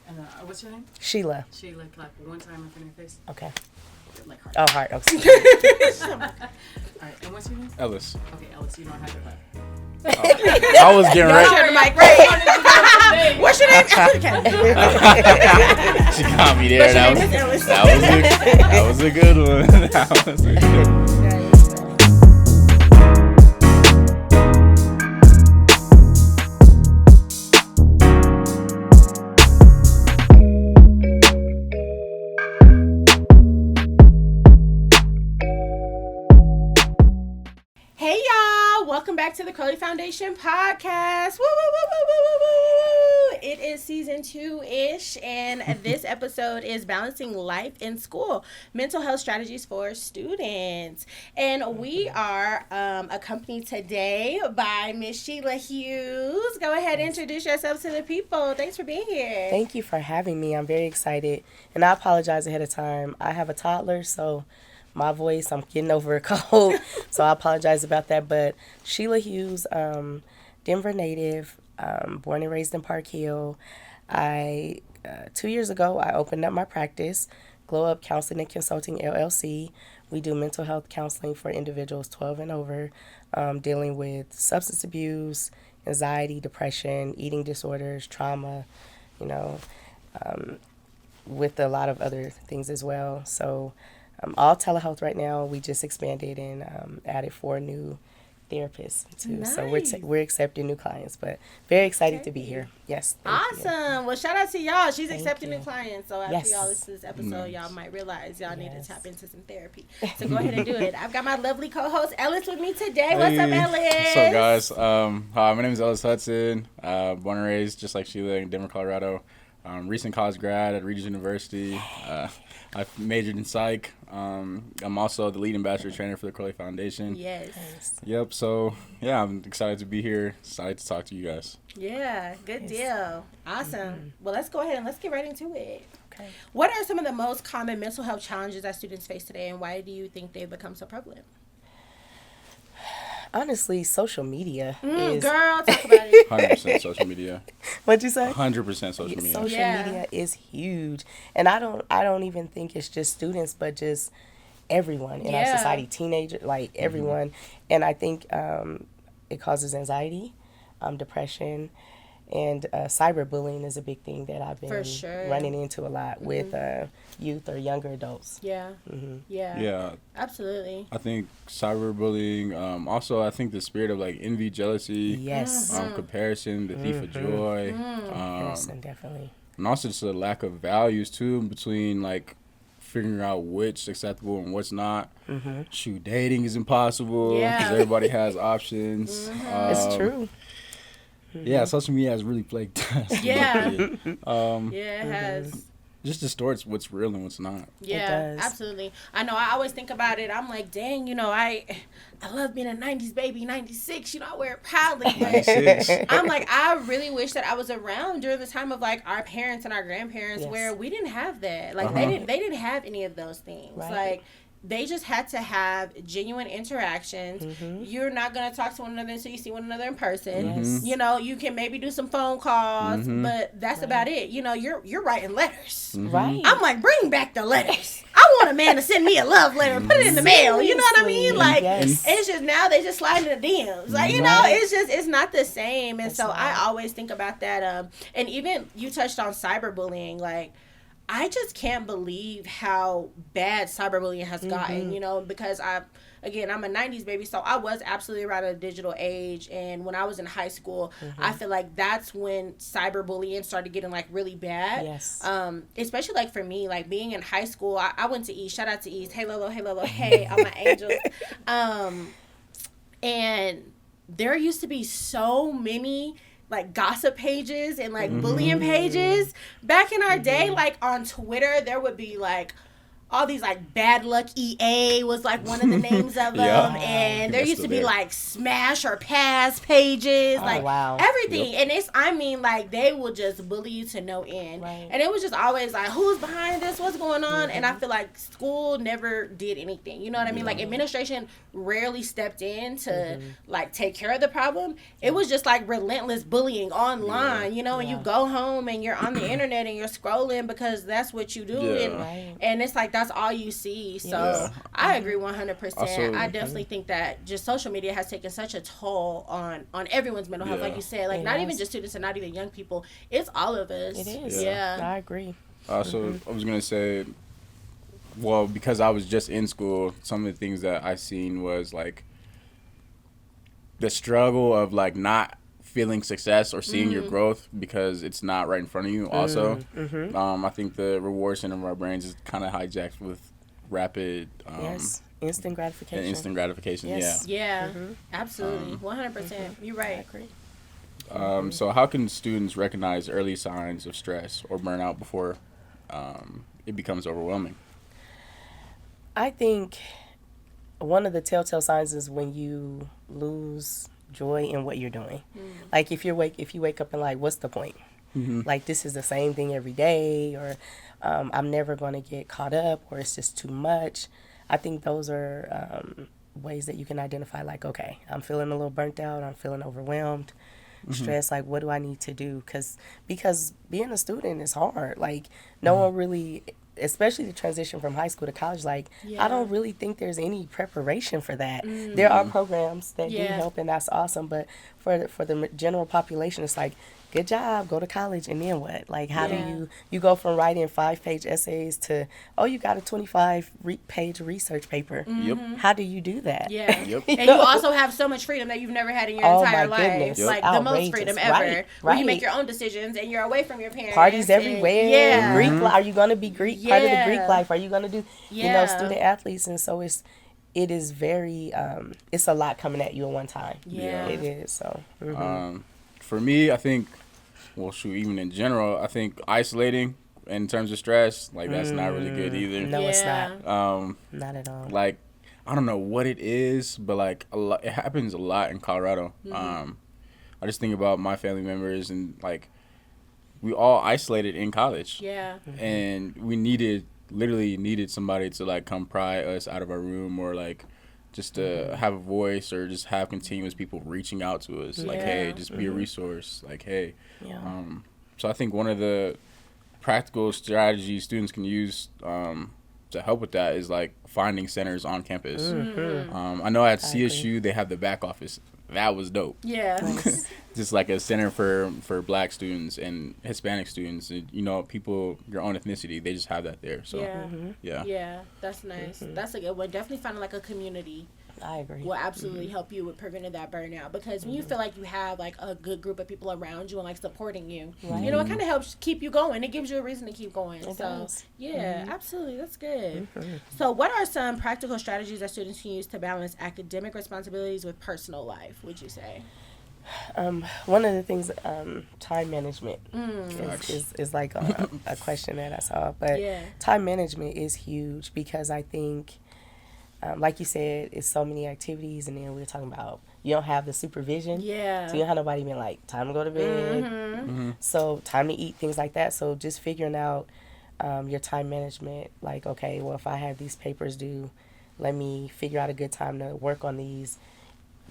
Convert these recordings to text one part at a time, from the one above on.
And what's your name? Sheila. Sheila, clap one time in front of your face. Okay. Like heart. Oh, heart. Okay. All right, and what's your name? Ellis. Okay, Ellis, you don't have to clap. I was getting ready. Turn the mic right. What's your name? She got me there. That was a good one. That was a good one. Hey y'all, welcome back to the Crowley Foundation podcast. Woo, woo, woo, woo, woo, woo, woo. It is season 2-ish, and this episode is balancing life in school, mental health strategies for students. And we are accompanied today by Miss Sheila Hughes. Go ahead and introduce yourself to the people. Thanks for being here. Thank you for having me. I'm very excited. And I apologize ahead of time. I have a toddler, so my voice, I'm getting over a cold, so I apologize about that. But Sheila Hughes, Denver native, born and raised in Park Hill. 2 years ago, I opened up my practice, Glow Up Counseling and Consulting, LLC. We do mental health counseling for individuals 12 and over, dealing with substance abuse, anxiety, depression, eating disorders, trauma, with a lot of other things as well. So all telehealth right now. We just expanded and added 4 new therapists too. Nice. So we're accepting new clients, but very excited to be here. Yes. Awesome. Well, shout out to y'all. She's accepting you. new clients. So after y'all listen to this episode, y'all might realize y'all need to tap into some therapy. So go ahead and do it. I've got my lovely co-host Ellis with me today. What's up, Ellis? What's up, guys? Hi, my name is Ellis Hudson. Born and raised just like Sheila in Denver, Colorado. Recent college grad at Regis University. I majored in psych. I'm also the lead ambassador trainer for the Crowley Foundation. Yes. Yep. So, yeah, I'm excited to be here. Excited to talk to you guys. Yeah, good deal. Awesome. Mm-hmm. Well, let's go ahead and let's get right into it. Okay. What are some of the most common mental health challenges that students face today, and why do you think they've become so prevalent? Honestly, social media is... Girl, talk about it. 100% social media. What'd you say? 100% social media. Social media is huge. And I don't even think it's just students, but just everyone in our society, teenagers, like everyone. And I think it causes anxiety, depression, and cyberbullying is a big thing that I've been running into a lot with youth or younger adults. Yeah. Mm-hmm. Yeah. Absolutely. I think cyberbullying. Also, I think the spirit of like envy, jealousy. Yes. Comparison, the thief of joy. Comparison, definitely. And also just a lack of values too between like figuring out what's acceptable and what's not. Shoot, dating is impossible because everybody has options. It's true. Yeah, social media has really plagued us. Yeah. It has. Just distorts what's real and what's not. Yeah, absolutely. I know. I always think about it. I'm like, dang, I love being a 90s baby, 96. I wear it proudly. But I'm like, I really wish that I was around during the time of like our parents and our grandparents where we didn't have that. Like they didn't have any of those things. Right. Like they just had to have genuine interactions. You're not going to talk to one another until you see one another in person. You can maybe do some phone calls, but that's about it. You're writing letters. Right. I'm like, bring back the letters. I want a man to send me a love letter and put it in the mail. You know what I mean? Like, it's just now they just slide in the DMs. Like, it's not the same. And so I always think about that. And even you touched on cyberbullying, like, I just can't believe how bad cyberbullying has gotten, because I'm a 90s baby, so I was absolutely around a digital age. And when I was in high school, I feel like that's when cyberbullying started getting like really bad. Yes. Especially like for me, like being in high school, I went to East. Shout out to East. Hey Lolo, hey, I'm my angel. And there used to be so many like gossip pages and like bullying pages back in our day. Like on Twitter, there would be like all these like Bad Luck EA was like one of the names of them, Yeah. and there That's used to still be there. like Smash or Pass pages, like wow. everything. And it's, I mean, like they will just bully you to no end, Right. and it was just always like, who's behind this? What's going on? And I feel like school never did anything. You know what I mean? Like administration rarely stepped in to like take care of the problem. It was just like relentless bullying online, you know, and you go home and you're on the internet and you're scrolling because that's what you do. Yeah. And, Right. and it's like, that's all you see. So Yeah. I agree 100%. Also- I definitely think that just social media has taken such a toll on everyone's mental health. Yeah. Like you said, like It not has. even just students and not even young people. It's all of us. It is. Yeah. I agree. Also, I was gonna say, well, because I was just in school, some of the things that I seen was like the struggle of like not feeling success or seeing your growth because it's not right in front of you. Also, I think the reward center of our brains is kind of hijacked with rapid Yes. Instant and gratification. instant gratification. Yes. Yeah. Absolutely. 100%. You're I right. agree. Yeah. So how can students recognize early signs of stress or burnout before it becomes overwhelming? I think one of the telltale signs is when you lose joy in what you're doing. Like if you wake up and like, what's the point? Like this is the same thing every day, or I'm never going to get caught up, or it's just too much. I think those are ways that you can identify, like, okay, I'm feeling a little burnt out, I'm feeling overwhelmed, stressed, like what do I need to do? Because being a student is hard. Like no one really, especially the transition from high school to college, like I don't really think there's any preparation for that. There are programs that do help, and that's awesome, but for the general population, it's like, good job, go to college, and then what? Like, how do you go from writing 5-page essays to, oh, you got a 25-page research paper? Yep. How do you do that? Yeah. Yep. And you also have so much freedom that you've never had in your Oh, entire my life. goodness. Like Yep. the most Outrageous. freedom ever. Right, Where you right. make your own decisions and you're away from your parents. Parties and- everywhere. Yeah. Greek life. Are you going to be Greek? Part of the Yeah. Greek life? Are you going to do, Yeah. student athletes? And so it is very, it's a lot coming at you at one time. Yeah. It is. So, For me, I think, well, shoot, even in general, I think isolating in terms of stress, like that's not really good either. no, it's Yeah. not. Not at all. Like, I don't know what it is, but like it happens a lot in Colorado. I just think about my family members, and like we all isolated in college, Yeah. and we literally needed somebody to like come pry us out of our room, or like just to have a voice, or just have continuous people reaching out to us, like, hey, just be a resource, like, hey. Yeah. So I think one of the practical strategies students can use to help with that is like finding centers on campus. I know at CSU they have the back office. That was dope. Yeah. Just like a center for Black students and Hispanic students, and people your own ethnicity. They just have that there. So Yeah. Yeah. That's nice. That's a good one. Definitely finding like a community I agree. will absolutely help you with preventing that burnout, because when you feel like you have like a good group of people around you and like supporting you, you know, it kind of helps keep you going. It gives you a reason to keep going. It So does. yeah, absolutely, that's good. So what are some practical strategies that students can use to balance academic responsibilities with personal life, would you say? One of the things, time management Facts. is like a question that I saw. But Yeah. time management is huge, because I think, like you said, it's so many activities, and then we were talking about you don't have the supervision. Yeah. So you don't have nobody being like, time to go to bed. So time to eat, things like that. So just figuring out your time management, like, okay, well, if I have these papers due, let me figure out a good time to work on these,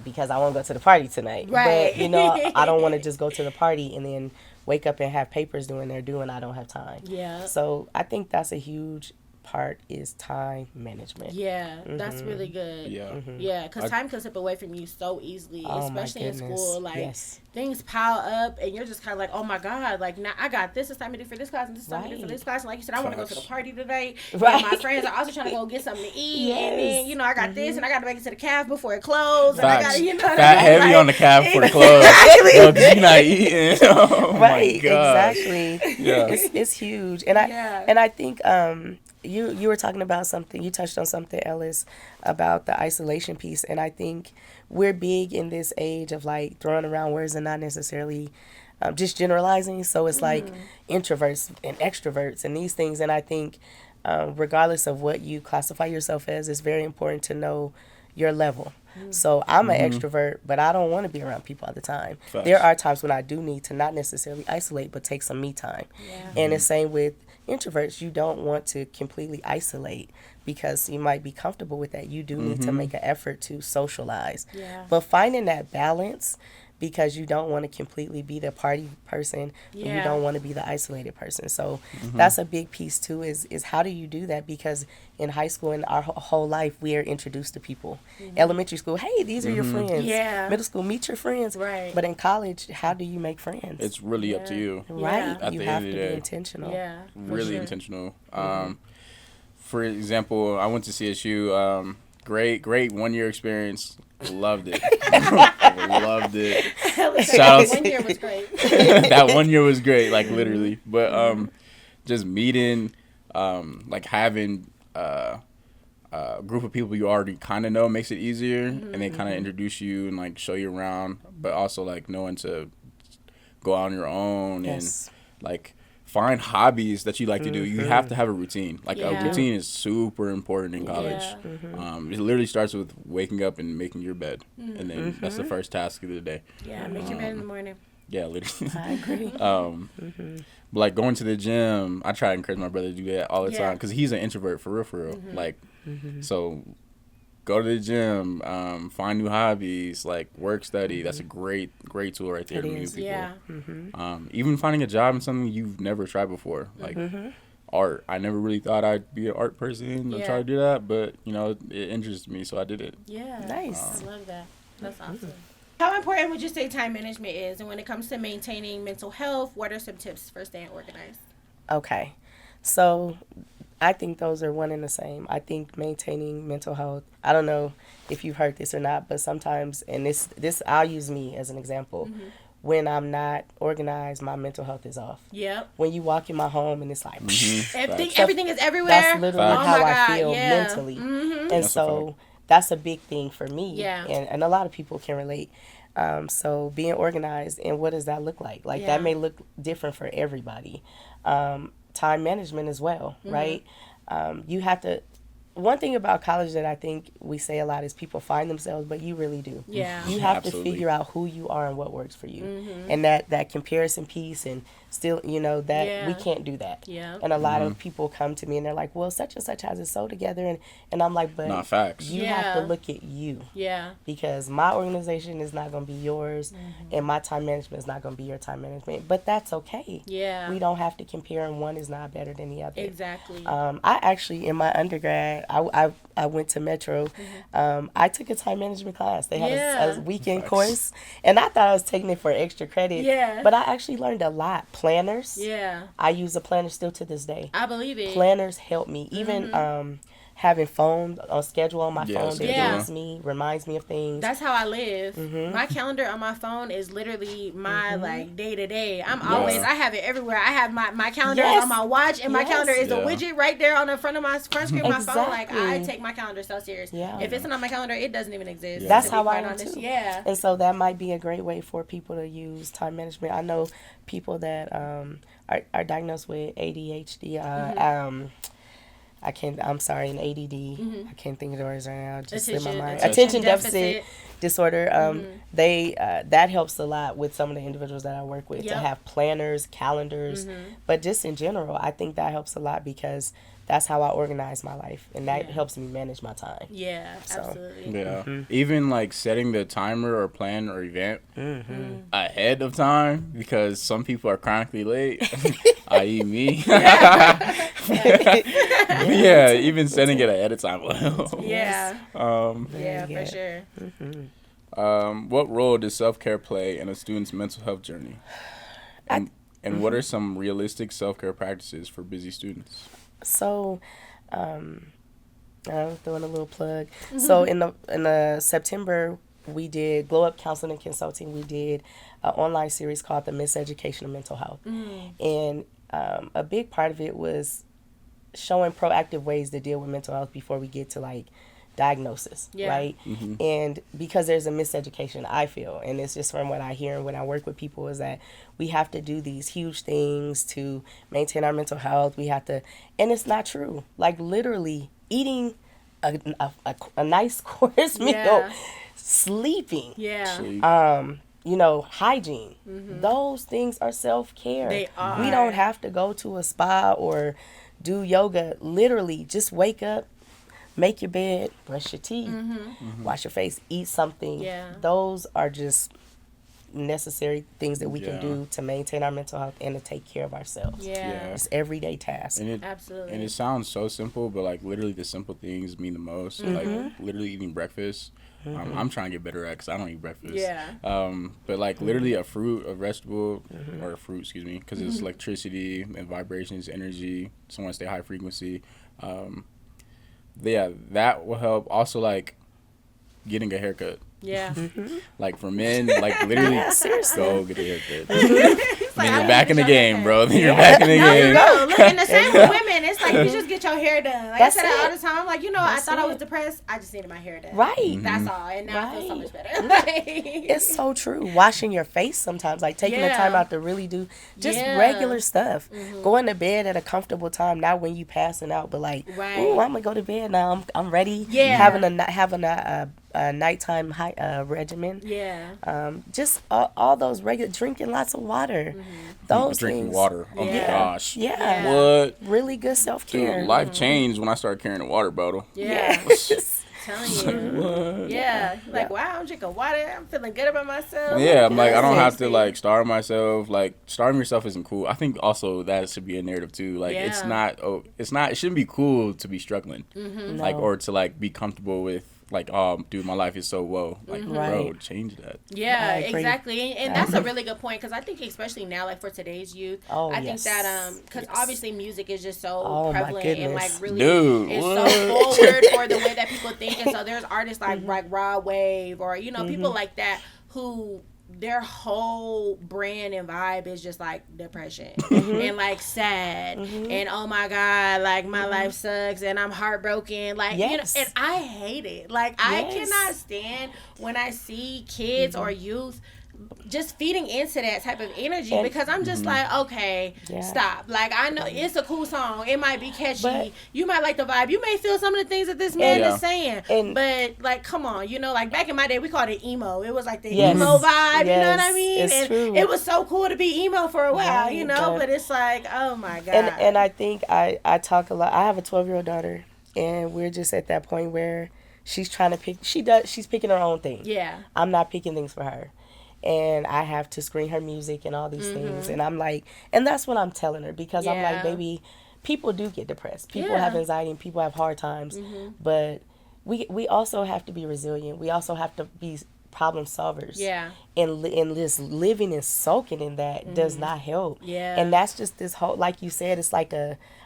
because I want to go to the party tonight. Right. But, I don't want to just go to the party and then wake up and have papers due and they're due and I don't have time. Yeah. So I think that's a huge part, is time management. Yeah, that's really good. Yeah, because time can slip away from you so easily, Oh, my especially in goodness. school. Like, Yes. things pile up, and you're just kind of like, oh my God, like, now I got this assignment due for this class, and this assignment due for Right. this class. And like you said, I want to go to the Facts. party today. Right. And my friends are also trying to go get something to eat. And then, Yes. I got this, and I got to make it to the calf before it closed. And I Facts. got to, what Fat I mean? heavy Like, on the calf for the clothes. Exactly. Yo, 'cause you're not eating. Oh my Right, gosh. exactly. Yeah. It's huge. And I think you were talking about something, you touched on something, Ellis, about the isolation piece, and I think we're big in this age of like throwing around words and not necessarily just generalizing. So it's like introverts and extroverts and these things, and I think regardless of what you classify yourself as, it's very important to know your level. So I'm an extrovert, but I don't want to be around people all the time. Facts. There are times when I do need to not necessarily isolate, but take some me time. And the same with introverts. You don't want to completely isolate because you might be comfortable with that. You do need to make an effort to socialize. But finding that balance, because you don't want to completely be the party person and you don't want to be the isolated person. So that's a big piece too, is how do you do that? Because in high school and our whole life, we are introduced to people. Elementary school, hey, these are your friends. Middle school, meet your friends. Right. But in college, how do you make friends? It's really up to you. Right. At You the have end to of the be day. intentional. Really intentional. For example, I went to CSU. Great 1 year experience. Loved it. Loved it. Shout out. 1 year was great. That 1 year was great, like literally. But just meeting, like having a group of people you already kind of know makes it easier, and they kind of introduce you and like show you around. But also like knowing to go out on your own and like find hobbies that you like to do. You have to have a routine. Like a routine is super important in college. It literally starts with waking up and making your bed, and then that's the first task of the day. Make your bed in the morning. Yeah, literally. I agree. But like going to the gym, I try to encourage my brother to do that all the time because he's an introvert for real. Like, so go to the gym, find new hobbies, like work, study. That's a great tool right there to meet people. Even finding a job in something you've never tried before, like art. I never really thought I'd be an art person or try to do that, but you know, it interests me, so I did it. Nice. I love that. That's awesome. How important would you say time management is? And when it comes to maintaining mental health, what are some tips for staying organized? Okay. So I think those are one and the same. I think maintaining mental health, I don't know if you've heard this or not, but sometimes, and this I'll use me as an example, when I'm not organized, my mental health is off. When you walk in my home and it's like, everything is everywhere. That's literally how I feel yeah. mentally. And so that's a big thing for me. And a lot of people can relate. So being organized, and what does that look like? Like that may look different for everybody. Time management as well, right? You have to, one thing about college that I think we say a lot is people find themselves, but you really do. You have to figure out who you are and what works for you. And that comparison piece, and still, you know, that we can't do that. And a lot of people come to me and they're like, well, such and such has it so together. And I'm like, but not facts. You have to look at you. Because my organization is not going to be yours, and my time management is not going to be your time management. But that's okay. We don't have to compare, and one is not better than the other. Exactly. I actually, in my undergrad, I went to Metro. I took a time management class. They had a weekend course, and I thought I was taking it for extra credit. But I actually learned a lot. Planners. I use a planner still to this day. I believe it. Planners help me. Even having phone on schedule on my phone that gives me, reminds me of things. That's how I live. My calendar on my phone is literally my like day to day. I'm always, I have it everywhere. I have my calendar on my watch, and my calendar is a widget right there on the front screen of my phone. Like I take my calendar so serious. If it's not on my calendar, it doesn't even exist. That's how I am too. And so that might be a great way for people to use time management. I know people that are diagnosed with ADHD. I'm sorry, an ADD. I can't think of the words right now. Just in my mind. Attention deficit disorder. They that helps a lot with some of the individuals that I work with to have planners, calendars. But just in general, I think that helps a lot because that's how I organize my life, and that helps me manage my time. Absolutely. Even like setting the timer or plan or event ahead of time, because some people are chronically late, i.e. me. Even setting it ahead of time will help. For sure. What role does self-care play in a student's mental health journey? And what are some realistic self-care practices for busy students? So, I'm throwing a little plug. So in the September, we did Glow Up Counseling and Consulting. We did an online series called The Miseducation of Mental Health. And a big part of it was showing proactive ways to deal with mental health before we get to like diagnosis, Yeah. right? And because there's a miseducation, I feel, and it's just from what I hear and when I work with people, is that we have to do these huge things to maintain our mental health. We have to, and it's not true. Like literally eating a nice course meal, Yeah. sleeping, Yeah. hygiene. Those things are self-care. They are. We don't have to go to a spa or do yoga. Literally, just wake up, make your bed, brush your teeth, wash your face, eat something. Yeah. Those are just necessary things that we can Yeah. do to maintain our mental health and to take care of ourselves. Yeah. It's everyday tasks. Absolutely. And it sounds so simple, but like literally the simple things mean the most. Like literally eating breakfast. I'm trying to get better at because I don't eat breakfast. Yeah. But like literally a fruit, a vegetable, or a fruit, excuse me, because it's electricity and vibrations, energy. Someone stay high frequency. Yeah, that will help. Also, like getting a haircut. Yeah. Like for men, like literally, seriously. go get a haircut. Like, Then I you're back in the need to game, get bro. Then you're back in the No, you game. know, look, and the same with women. It's like you just get your hair done. Like That's I said that all it. the time. Like, I That's thought I it. was depressed. I just needed my hair done. Right. That's all. And now I feel so Right. much better. Like, It's so true. Washing your face sometimes, like taking the Yeah. time out to really do just Yeah. regular stuff. Going to bed at a comfortable time, not when you passing out, but like, Right. ooh, I'm gonna go to bed now. I'm ready. Yeah. Having a nighttime regimen. yeah. Just all those regular, drinking lots of water. Those Drinking things. water. Oh my Yeah. gosh. Yeah. What? Really good self care. Dude, life changed when I started carrying a water bottle. Yeah. Yes. Telling you. Yeah. Like, wow, I'm drinking water. I'm feeling good about myself. Yeah, I'm like, I don't have to Seriously. like starve myself. Like starving yourself isn't cool. I think also that should be a narrative too. Like it's Yeah. not. Oh, it's not. It shouldn't be cool to be struggling. Like No. or to like be comfortable with like, oh, dude, my life is so woe. Like, bro, Right. change that. Yeah, I agree. exactly. And that's a really good point because I think especially now, like for today's youth, Oh, I think yes. that because Yes. obviously music is just so Oh, my prevalent and like goodness. really Dude, it's what? so forward for the way that people think. And so there's artists like Rod Wave or people like that who their whole brand and vibe is just like depression and like sad and oh my god, like my life sucks and I'm heartbroken, like Yes. and I hate it. Like I Yes. cannot stand when I see kids or youth just feeding into that type of energy And- because I'm just like, okay, Yeah. stop. Like I know it's a cool song, it might be catchy, But- you might like the vibe, you may feel some of the things that this man Yeah. is saying, And- but like come on, like back in my day we called it emo. It was like the Yes. emo vibe, you know what I Yes, mean? it's And true. it was so cool to be emo for a while, Right, but it's like, oh my god. And I think I talk a lot. I have a 12-year-old daughter, and we're just at that point where she's trying to pick. She's picking her own thing. yeah. I'm not picking things for her. And I have to screen her music and all these things. And I'm like, and that's what I'm telling her because I'm Yeah. like, baby, people do get depressed. People Yeah. have anxiety and people have hard times. But we also have to be resilient. We also have to be problem solvers. Yeah. And just living and soaking in that does not help. Yeah. And that's just this whole, like you said, it's like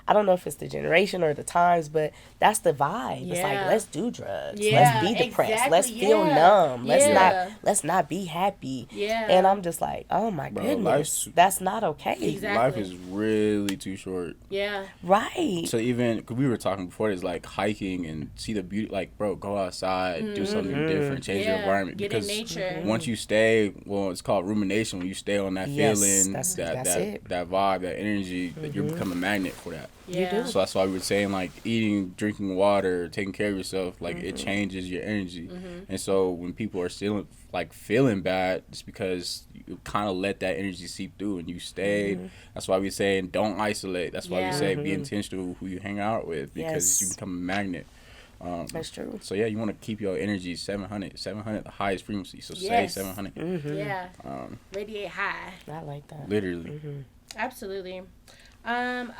I don't know if it's the generation or the times, but that's the vibe. It's like, Yeah. let's do drugs. Yeah, Let's be depressed. exactly, Let's feel yeah. numb. Yeah. Let's not be happy. Yeah. And I'm just like, oh my Bro, goodness, life's- that's not okay. Exactly. Life is really too short. Yeah. Right. So even, cause we were talking before, it's like hiking and see the beauty. Like, bro, go outside, do something different, change your Yeah, environment. get in Because nature. once you stay, well, it's called rumination. When you stay on that Yes, feeling, that's that it. that vibe, that energy, that you become a magnet for that. Yeah. do. So that's why we were saying like eating, drinking water, taking care of yourself, like it changes your energy. And so when people are still like feeling bad, it's because you kind of let that energy seep through and you stay. That's why we're saying don't isolate. That's why Yeah. we say be intentional who you hang out with because Yes. you become a magnet. That's true. So yeah, you want to keep your energy 700 the highest frequency. So Yes. say 700. Yeah. Radiate high. I like that. Literally. Absolutely.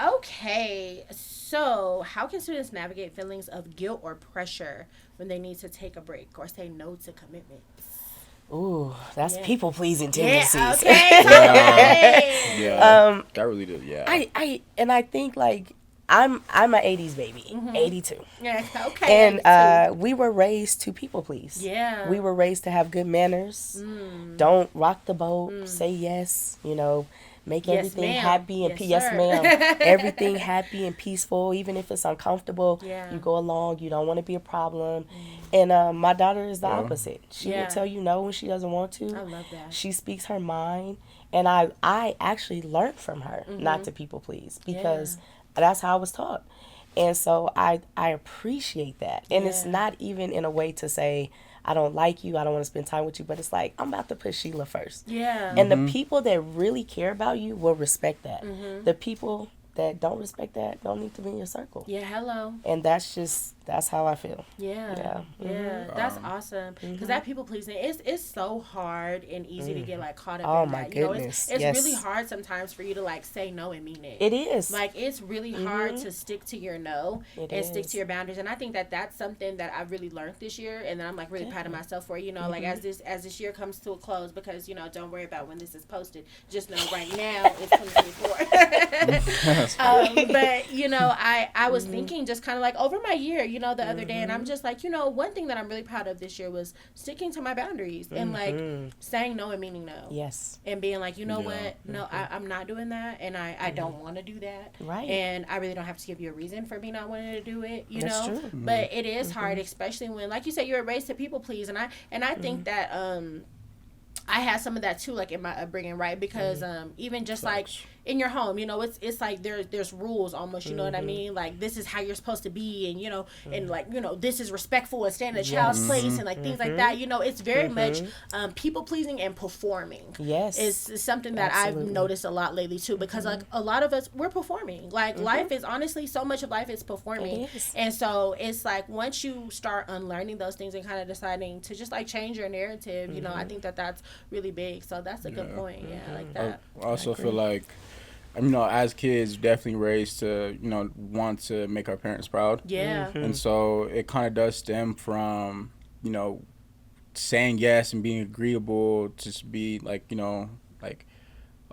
Okay. So, how can students navigate feelings of guilt or pressure when they need to take a break or say no to commitment? Ooh, that's Yeah. people pleasing Yeah. tendencies. Okay. Okay. Yeah. That really did. Yeah. I think like I'm an 80s baby, 82. Yeah. Okay. And we were raised to people please. Yeah. We were raised to have good manners. Don't rock the boat. Say yes. Make Yes, everything ma'am. happy and Yes, yes, sir. ma'am. Everything happy and peaceful, even if it's uncomfortable. Yeah. You go along. You don't want to be a problem. And my daughter is the opposite. She Yeah. will tell you no when she doesn't want to. I love that. She speaks her mind, and I actually learned from her not to people please because that's how I was taught. And so I appreciate that. And it's not even in a way to say, I don't like you, I don't want to spend time with you, but it's like, I'm about to put Sheila first. Yeah. And the people that really care about you will respect that. The people that don't respect that don't need to be in your circle. Yeah, hello. And that's how I feel. Yeah. That's awesome. Because that people pleasing, it's so hard and easy to get like caught up in my that. You know, goodness. it's Yes. really hard sometimes for you to like say no and mean it. It is. Like it's really hard to stick to your no and stick is. to your boundaries. And I think that that's something that I really learned this year, and that I'm like really proud of myself for. You know, like as this year comes to a close, because you know, don't worry about when this is posted. Just know right now it's 2024. But you know, I was thinking just kind of like over my year, you know, the other day, and I'm just like, you know, one thing that I'm really proud of this year was sticking to my boundaries and like saying no and meaning no. Yes. And being like, you know what, no, I'm not doing that, and I don't want to do that. Right. And I really don't have to give you a reason for me not wanting to do it, you That's know. true. But it is hard, especially when, like you said, you're raised to people please, and I think that I had some of that too, like in my upbringing, right? Because even just like in your home, you know, it's like there's rules almost, you know what I mean? Like this is how you're supposed to be, and you know, and like, you know, this is respectful and stand in a child's place and like things like that. You know, it's very much people pleasing and performing. Yes. Is something that I've noticed a lot lately too, because like a lot of us, we're performing. Like life is honestly, so much of life is performing. It is. And so it's like once you start unlearning those things and kind of deciding to just like change your narrative, you know, I think that that's really big. So that's a good point. Yeah, I like that. I also feel like, you know, as kids, definitely raised to, you know, want to make our parents proud. Yeah. And so it kind of does stem from, you know, saying yes and being agreeable, just be like, you know, like,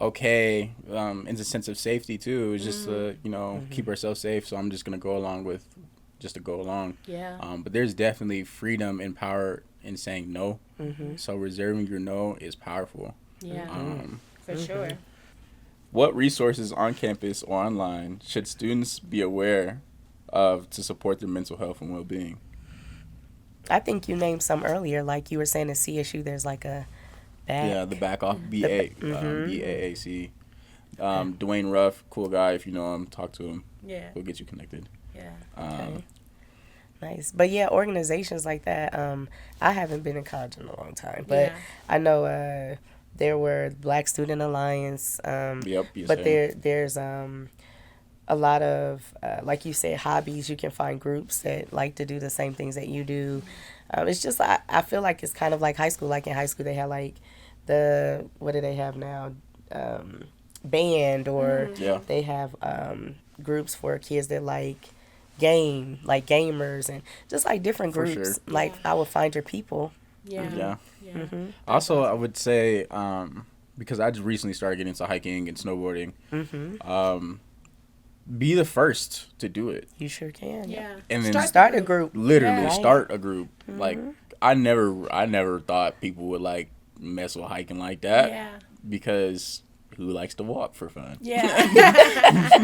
okay, in the sense of safety too. It's just to, you know, keep ourselves safe. So I'm just going to go along with just to go along. Yeah. But there's definitely freedom and power in saying no. So reserving your no is powerful. Yeah. For sure. What resources on campus or online should students be aware of to support their mental health and well-being? I think you named some earlier, like you were saying at CSU, there's like a back. Yeah, the back off BAAC. Dwayne Ruff, cool guy. If you know him, talk to him. Yeah. He'll get you connected. Yeah. Okay. Nice. But yeah, organizations like that, I haven't been in college in a long time, but I know there were Black Student Alliance, but there's a lot of, like you said, hobbies. You can find groups that like to do the same things that you do. It's just, I feel like it's kind of like high school. Like in high school, they have like what do they have now? Band, or they have groups for kids that like gamers, and just like different groups. Sure. Like I would find your people. Yeah. Also, I would say, because I just recently started getting into hiking and snowboarding, be the first to do it. You sure can. Yeah. And then Start a group. Literally start a group. Like I never thought people would like mess with hiking like that. Yeah. Because who likes to walk for fun? Yeah.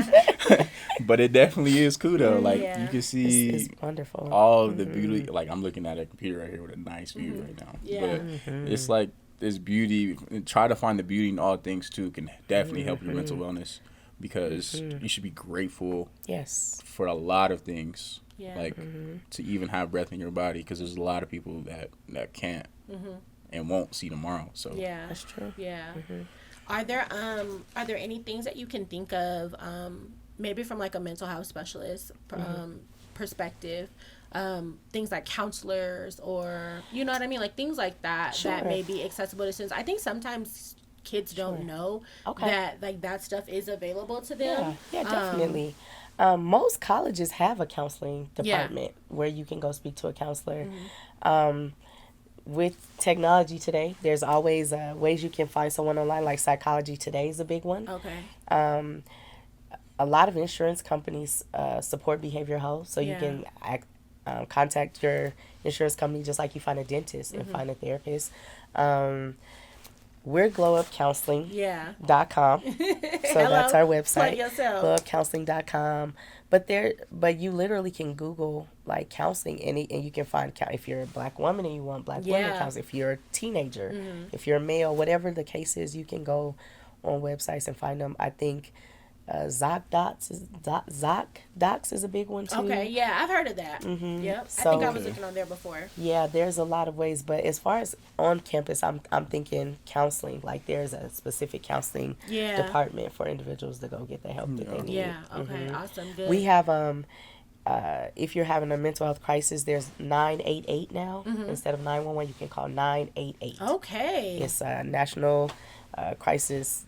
But it definitely is cool though. Like you can It's see wonderful. all of the beauty. Like I'm looking at a computer right here with a nice view right now. Yeah. But it's like this beauty. Try to find the beauty in all things too. Can definitely help your mental wellness, because you should be grateful for a lot of things. Yeah. Like to even have breath in your body, because there's a lot of people that can't and won't see tomorrow. So Yeah. That's true. Yeah. Are there any things that you can think of, maybe from like a mental health specialist perspective, things like counselors, or you know what I mean, like things like that that may be accessible to students? I think sometimes kids don't know that like that stuff is available to them. Yeah, definitely. Most colleges have a counseling department where you can go speak to a counselor. With technology today, there's always ways you can find someone online. Like Psychology Today is a big one. Okay. A lot of insurance companies support behavioral health, so you can contact your insurance company just like you find a dentist and find a therapist. we're glowupcounseling.com. Yeah. So that's our website. Plug yourself. Glowupcounseling.com. But you literally can Google like counseling and you can find if you're a black woman and you want black women counseling, if you're a teenager, if you're a male, whatever the case is, you can go on websites and find them. I think ZocDocs is a big one too. Okay, yeah, I've heard of that. Mm-hmm. Yep, So, I think I was looking on there before. Yeah, there's a lot of ways, but as far as on campus, I'm thinking counseling. Like there's a specific counseling department for individuals to go get the help that they need. Yeah. Okay. Awesome. Good. We have if you're having a mental health crisis, there's 988 now instead of 911. You can call 988. Okay. It's a national crisis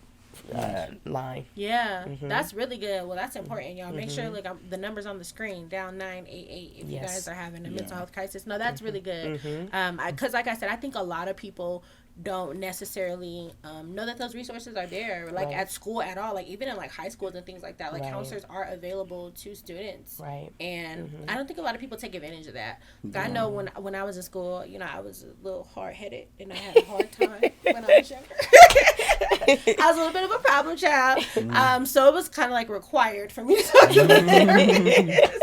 line. Yeah, that's really good. Well, that's important, y'all. Make sure like the numbers on the screen down 988 if you guys are having a mental health crisis. No, that's really good. Because like I said, I think a lot of people don't necessarily know that those resources are there, like at school at all, like even in like high schools and things like that. Like counselors are available to students, and I don't think a lot of people take advantage of that. I know when I was in school, you know, I was a little hard-headed and I had a hard time when I was younger. I was a little bit of a problem child, so it was kind of like required for me to talk to the therapist.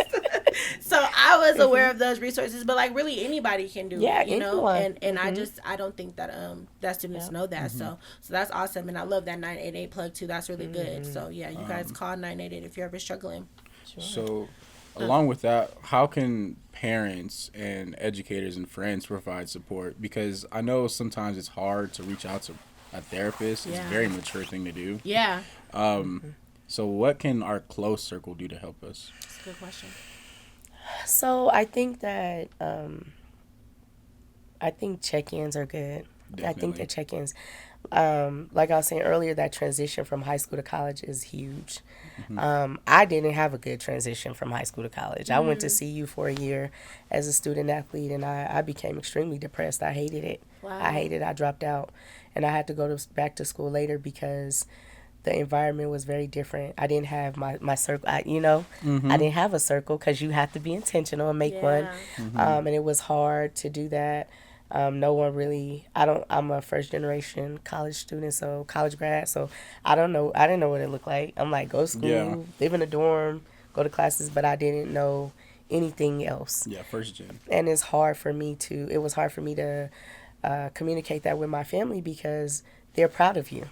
So I was aware of those resources, but like really anybody can do it, you know. And I don't think that that students know that. So that's awesome, and I love that 988 plug too. That's really good. So yeah, you guys call 988 if you're ever struggling. So along with that, how can parents and educators and friends provide support? Because I know sometimes it's hard to reach out to a therapist. It's a very mature thing to do. Yeah. So what can our close circle do to help us? That's a good question. So I think that check-ins are good. Definitely. I think that check-ins, like I was saying earlier, that transition from high school to college is huge. I didn't have a good transition from high school to college. I went to CU for a year as a student athlete, and I became extremely depressed. I hated it. Wow. I dropped out, and I had to go back to school later because the environment was very different. I didn't have my circle, I didn't have a circle because you have to be intentional and make one. And it was hard to do that. No one really, I'm a first generation college student, so college grad, so I didn't know what it looked like. I'm like, go to school, live in a dorm, go to classes, but I didn't know anything else. Yeah, first gen. And it was hard for me to communicate that with my family because they're proud of you.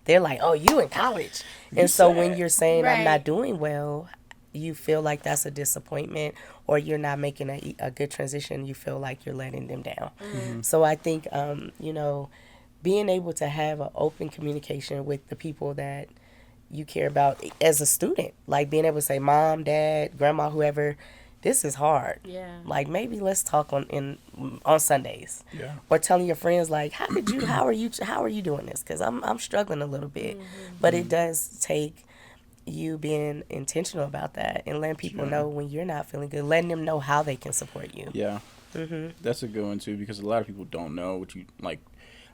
They're like, oh, you in college. And so when you're saying I'm not doing well, you feel like that's a disappointment or you're not making a good transition. You feel like you're letting them down. So I think, being able to have an open communication with the people that you care about as a student, like being able to say, Mom, Dad, Grandma, whoever, this is hard. Yeah. Like maybe let's talk on Sundays. Yeah. Or telling your friends like, how are you doing this? Because I'm struggling a little bit. But it does take you being intentional about that and letting people know when you're not feeling good, letting them know how they can support you. Yeah. That's a good one too, because a lot of people don't know what you like.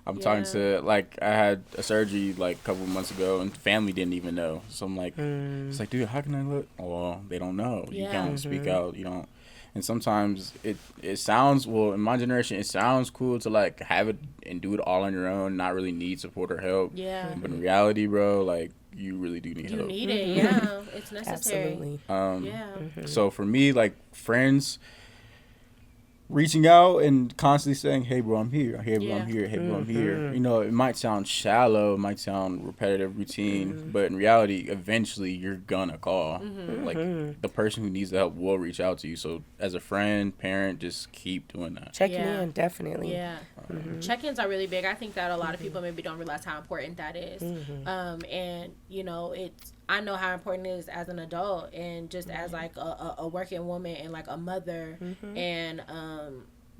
I'm talking to, like, I had a surgery, like, a couple of months ago, and family didn't even know. So I'm like, it's like, dude, how can I look? Well, they don't know. You can't speak out. You don't. And sometimes it sounds, well, in my generation, it sounds cool to, like, have it and do it all on your own, not really need support or help. Yeah. But in reality, bro, like, you really do need help. You need it, yeah. It's necessary. Absolutely. So for me, like, friends reaching out and constantly saying, hey, bro, I'm here. Hey, bro, I'm here. Hey, bro, I'm here. You know, it might sound shallow, it might sound repetitive, routine, but in reality, eventually you're gonna call. Like, the person who needs the help will reach out to you. So as a friend, parent, just keep doing that. Checking in, definitely. Yeah. Check-ins are really big. I think that a lot of people maybe don't realize how important that is. And, you know, I know how important it is as an adult and just as like a working woman and like a mother and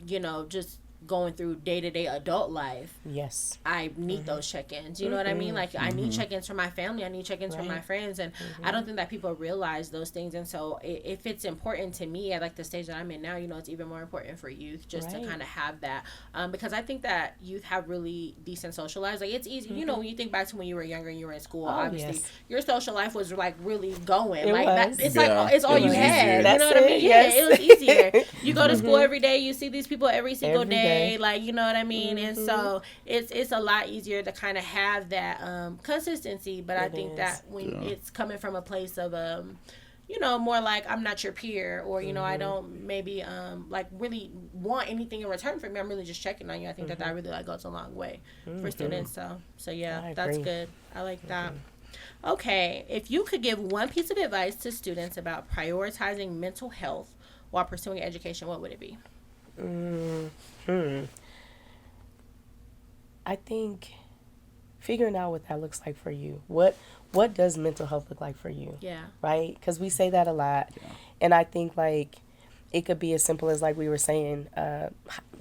you know, just going through day-to-day adult life. Yes. I need those check-ins. You know what I mean? Like I need check-ins from my family. I need check-ins from my friends, and I don't think that people realize those things. And so if it's important to me at like the stage that I'm in now, you know, it's even more important for youth just to kind of have that, because I think that youth have really decent social lives. Like it's easy, you know, when you think back to when you were younger and you were in school, obviously your social life was like really going. It's like it's all you had. You know what I mean? Yeah, it was easier. You go to school every day. You see these people every single day. day. Like, you know what I mean? And so it's a lot easier to kind of have that consistency. But I think that when it's coming from a place of you know, more like I'm not your peer, or you know, I don't maybe like really want anything in return from me. I'm really just checking on you. I think that really like goes a long way for students. So yeah, that's good. I like that. Okay, if you could give one piece of advice to students about prioritizing mental health while pursuing education, what would it be? I think figuring out what that looks like for you. What does mental health look like for you? Yeah. Right? Because we say that a lot. Yeah. And I think, like, it could be as simple as, like we were saying,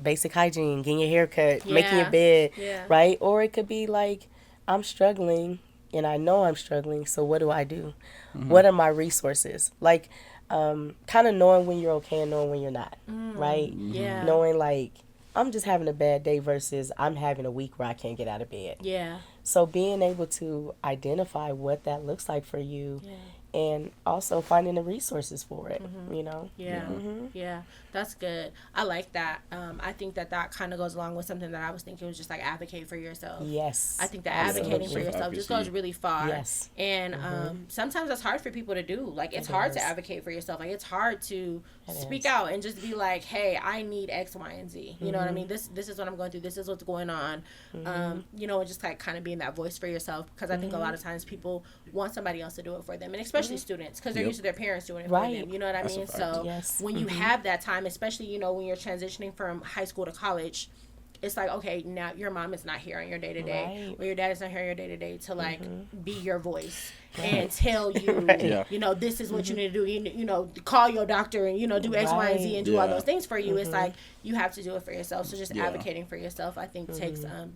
basic hygiene, getting your hair cut, making your bed, right? Or it could be, like, I'm struggling, and I know I'm struggling, so what do I do? What are my resources? Like, kind of knowing when you're okay and knowing when you're not, right? Yeah. Knowing, like, I'm just having a bad day versus I'm having a week where I can't get out of bed. Yeah. So being able to identify what that looks like for you and also finding the resources for it, you know? Yeah. Yeah. That's good. I like that. I think that kind of goes along with something that I was thinking was just like advocate for yourself. Yes. I think that advocating for yourself just goes really far. Yes. And sometimes that's hard for people to do. Like, it's hard to advocate for yourself. Like, it's hard to speak out and just be like, hey, I need X, Y, and Z. You know what I mean? This is what I'm going through. This is what's going on. You know, and just like kind of being that voice for yourself, because I think a lot of times people want somebody else to do it for them, and especially students, because they're used to their parents doing it for them. You know what I mean? So when you have that time, especially, you know, when you're transitioning from high school to college, it's like, okay, now your mom is not here on your day-to-day, or your dad is not here on your day-to-day to, like, be your voice and tell you, you know, this is what you need to do. You know, call your doctor and, you know, do X, Y, and Z and do all those things for you. It's like, you have to do it for yourself. So just advocating for yourself, I think,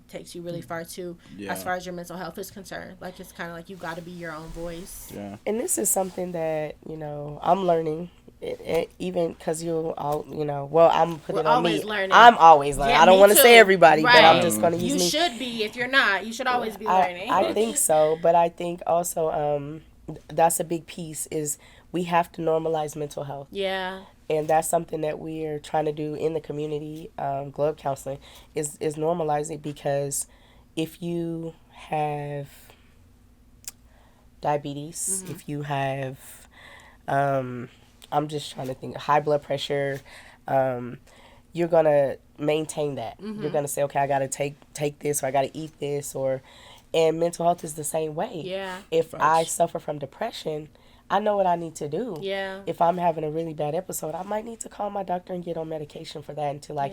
takes you really far, too, as far as your mental health is concerned. Like, it's kind of like you got to be your own voice. Yeah. And this is something that, you know, I'm learning. Even because you know, well, I'm putting it on me. Learning. I'm always learning. I don't want to say everybody, but I'm just going to use me. You should be. If you're not, you should always be learning. I think so, but I think also that's a big piece is we have to normalize mental health. Yeah. And that's something that we are trying to do in the community. Globe counseling is normalize it, because if you have diabetes, if you have I'm just trying to think, high blood pressure, you're going to maintain that. You're going to say, okay, I got to take this, or I got to eat this, and mental health is the same way. Yeah. If I suffer from depression, I know what I need to do. Yeah. If I'm having a really bad episode, I might need to call my doctor and get on medication for that until I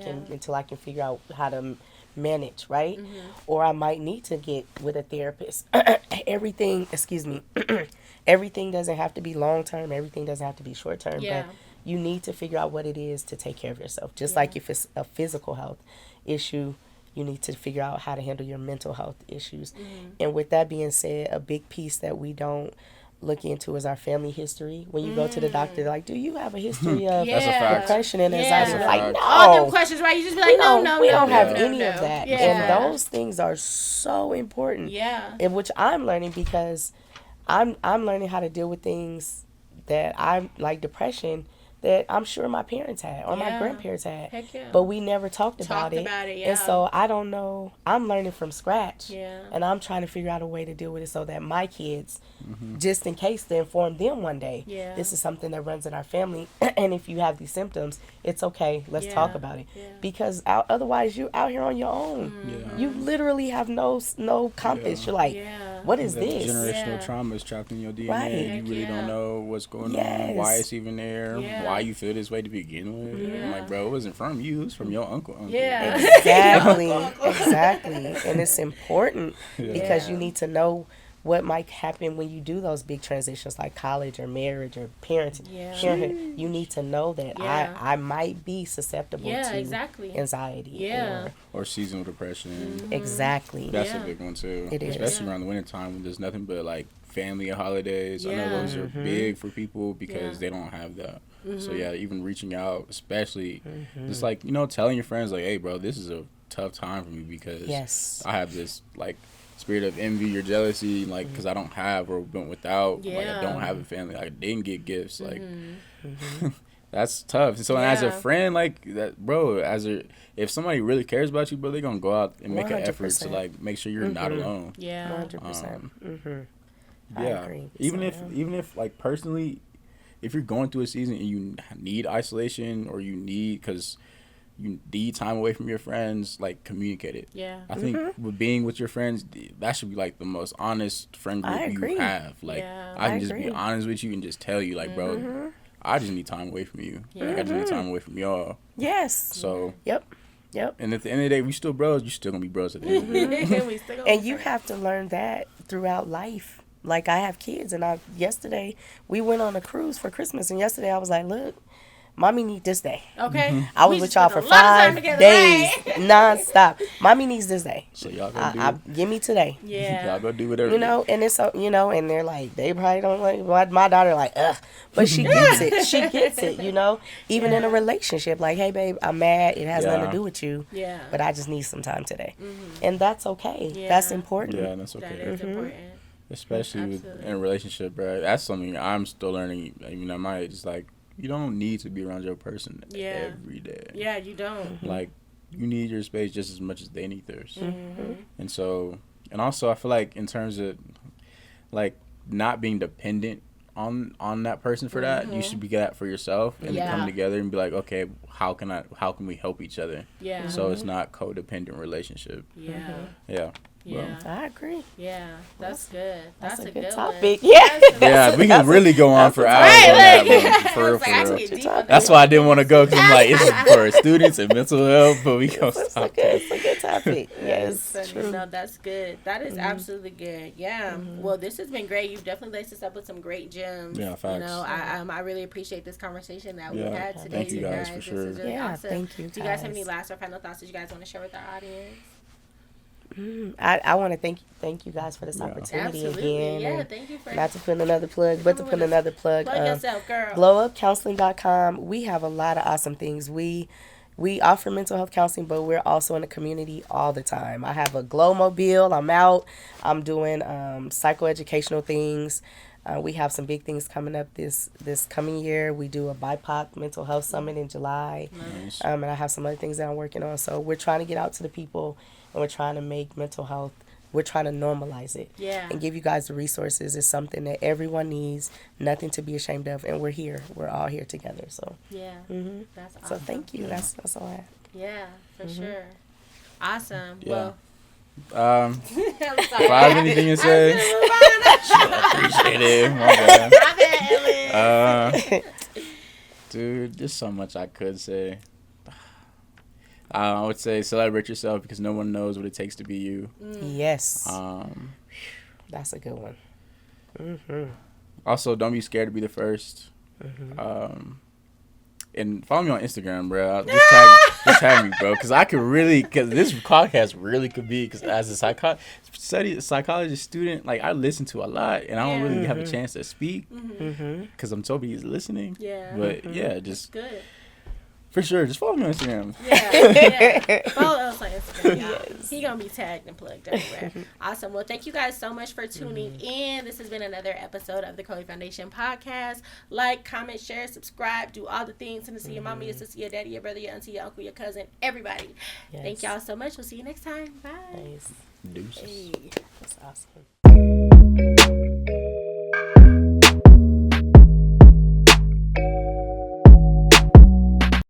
can figure out how to manage, right? Or I might need to get with a therapist. Everything doesn't have to be long term. Everything doesn't have to be short term. Yeah. But you need to figure out what it is to take care of yourself. Just like if it's a physical health issue, you need to figure out how to handle your mental health issues. And with that being said, a big piece that we don't look into is our family history. When you go to the doctor, they're like, do you have a history of depression and anxiety? Like, no. All them questions, right? You just be like, no, we don't have any of that. Yeah. And those things are so important. Yeah. And which I'm learning, because I'm learning how to deal with things that I'm like depression that I'm sure my parents had or my grandparents had. Heck yeah. But we never talked about it. Yeah. And so I don't know. I'm learning from scratch. Yeah. And I'm trying to figure out a way to deal with it so that my kids, just in case, to inform them one day, this is something that runs in our family. And if you have these symptoms, it's okay. Let's talk about it. Yeah. Because otherwise, you're out here on your own. You literally have no compass. You're like, what is this? Generational trauma is trapped in your DNA. Right. You really don't know what's going on, why it's even there, why you feel this way to begin with. I'm like, bro, it wasn't from you. It's from your uncle. Yeah. Exactly. And it's important because you need to know what might happen when you do those big transitions like college or marriage or parenthood. You need to know that I might be susceptible to anxiety or seasonal depression. Exactly. That's a big one too. It is. Especially around the wintertime when there's nothing but like family and holidays. I know those are big for people because they don't have that. So even reaching out, especially just like, you know, telling your friends like, hey bro, this is a tough time for me because I have this like spirit of envy or jealousy, like because I don't have or went without, like I don't have a family, like I didn't get gifts, like That's tough. So as a Yeah. friend, like that, bro, if somebody really cares about you, bro, they're gonna go out and make an effort to 100%. like make sure you're not alone. Yeah. 100%. I Yeah. agree. Even if like personally, if you're going through a season and you need isolation or you need time away from your friends, like communicate it. Yeah. I think with being with your friends, that should be like the most honest friend I group agree. you have. Like Yeah. I can I just be agree. honest with you and just tell you, like, bro, I just need time away from you. Like, I just need time away from y'all. Yes. So Yep. and at the end of the day, we still bros. You still gonna be bros at the end. Of the day. We still And you have to learn that throughout life. Like I have kids, and yesterday we went on a cruise for Christmas, and yesterday I was like, look, mommy need this day. Okay. I was We with just y'all spent for a lot of time 5 together, days, right? nonstop. Mommy needs this day. So y'all gonna do. Give me today. Yeah. Y'all go do whatever. You know, and it's you know, and they're like, they probably don't like my daughter, like, ugh, but she gets it. She gets it. You know, even in a relationship, like, hey, babe, I'm mad. It has nothing to do with you. Yeah. But I just need some time today, and that's okay. Yeah. That's important. Yeah, that's That okay. is important. Especially Absolutely. in a relationship, bro. That's something I'm still learning. Even at my age, it's like you don't need to be around your person every day. Yeah, you don't. Like you need your space just as much as they need theirs. Mm-hmm. And so, and also, I feel like in terms of like not being dependent on that person for that, you should be that for yourself and Yeah. come together and be like, okay, how can we help each other? Yeah. So it's not codependent relationship. Yeah. Yeah. Yeah. I agree. Yeah. That's good. That's a good topic. one. Yeah. Yeah, we can really go on for hours on that one. For real, It's like, I for have to real. get deep on That's this. why I didn't want to go because I'm like, it's for students and mental health, but we gonna stop. It's a good topic. Yes, Funny. true. No, that's good. That is absolutely good. Yeah. Well, this has been great. You've definitely laced us up with some great gems. Yeah, facts. You know, I really appreciate this conversation that we Yeah. had today. Thank you guys for This sure. is really Yeah, awesome. thank you, Do you guys have guys. any last or final thoughts that you guys want to share with our audience? I want to thank you guys for this opportunity Absolutely. again. Yeah. And Thank you for not to put another plug, but to put another plug. plug yourself, girl. blowupcounseling.com. We have a lot of awesome things. We offer mental health counseling, but we're also in the community all the time. I have a glow mobile. I'm out. I'm doing psychoeducational things. We have some big things coming up this coming year. We do a BIPOC mental health summit in July. Nice. And I have some other things that I'm working on. So we're trying to get out to the people, and we're trying to make mental health, we're trying to normalize it. Yeah. And give you guys the resources. It's something that everyone needs, nothing to be ashamed of. And we're here. We're all here together. So, Yeah. That's awesome. so thank you. That's all I have. Yeah, for sure. Awesome. Yeah. Well, I'm I'm sorry. If I have anything to say, appreciate it. My bad. Dude, there's so much I could say. I would say celebrate yourself because no one knows what it takes to be you. Yes. That's a good one. Also, don't be scared to be the first. And follow me on Instagram, bro. Just tag me, bro. Because this podcast really could be, because as a psychologist student, like I listen to a lot, and I don't really have a chance to speak because I'm so busy listening. Yeah. But yeah, just Good. for sure, just follow me on Instagram. Yeah. Follow us on Instagram, y'all. He gonna be tagged and plugged everywhere. Awesome. Well, thank you guys so much for tuning in. This has been another episode of the Crowley Foundation podcast. Like, comment, share, subscribe, do all the things. Send it to your mama, your sister, your daddy, your brother, your auntie, your uncle, your cousin, everybody. Yes. Thank y'all so much. We'll see you next time. Bye. Nice. Deuces. Hey. That's awesome.